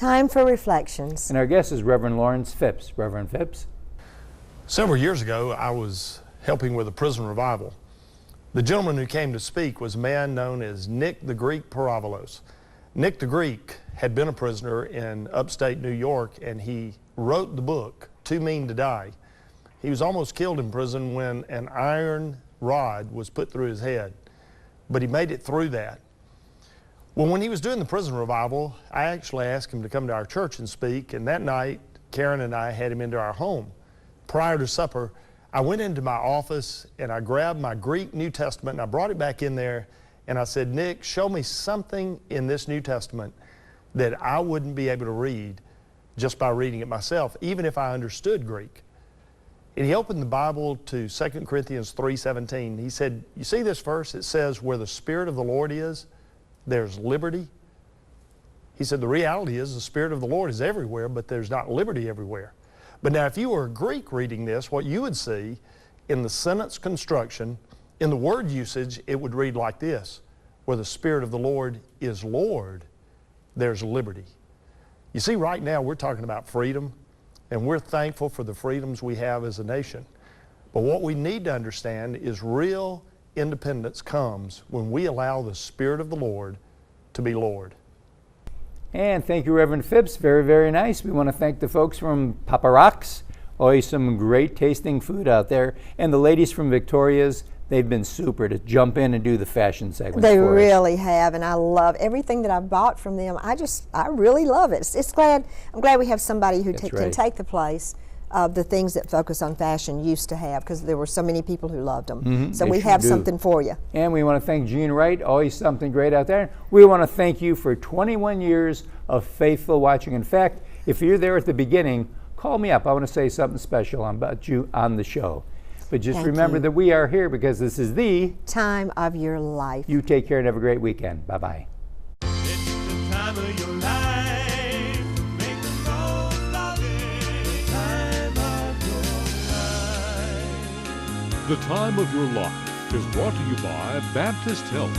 Time for reflections. And our guest is Reverend Lawrence Phipps. Reverend Phipps. Several years ago, I was helping with a prison revival. The gentleman who came to speak was a man known as Nick the Greek Paravolos. Nick the Greek had been a prisoner in upstate New York, and he wrote the book, Too Mean to Die. He was almost killed in prison when an iron rod was put through his head, but he made it through that. Well, when he was doing the prison revival, I actually asked him to come to our church and speak, and that night, Karen and I had him into our home. Prior to supper, I went into my office and I grabbed my Greek New Testament and I brought it back in there and I said, Nick, show me something in this New Testament that I wouldn't be able to read just by reading it myself, even if I understood Greek. And he opened the Bible to 2 Corinthians 3:17. He said, you see this verse? It says, where the Spirit of the Lord is, there's liberty. He said, the reality is the Spirit of the Lord is everywhere, but there's not liberty everywhere. But now if you were a Greek reading this, what you would see in the sentence construction, in the word usage, it would read like this: where the Spirit of the Lord is Lord, there's liberty. You see, right now we're talking about freedom, and we're thankful for the freedoms we have as a nation. But what we need to understand is real independence comes when we allow the Spirit of the Lord to be Lord. And thank you, Reverend Phipps. Very, very nice. We want to thank the folks from Papa Rock's. Always some great tasting food out there. And the ladies from Victoria's, they've been super to jump in and do the fashion segments They for really have, and I love everything that I've bought from them. I really love it. I'm glad we have somebody who can take the place of the things that Focus on Fashion used to have, because there were so many people who loved them. So we have something for you. And we want to thank Gene Wright, always something great out there. We want to thank you for 21 years of faithful watching. In fact, if you're there at the beginning, call me up. I want to say something special about you on the show. But just remember that we are here because this is the time of your life. You take care and have a great weekend. Bye-bye. It's the time of your life. Make the most of it. Time of your life. The Time of Your Life is brought to you by Baptist Health.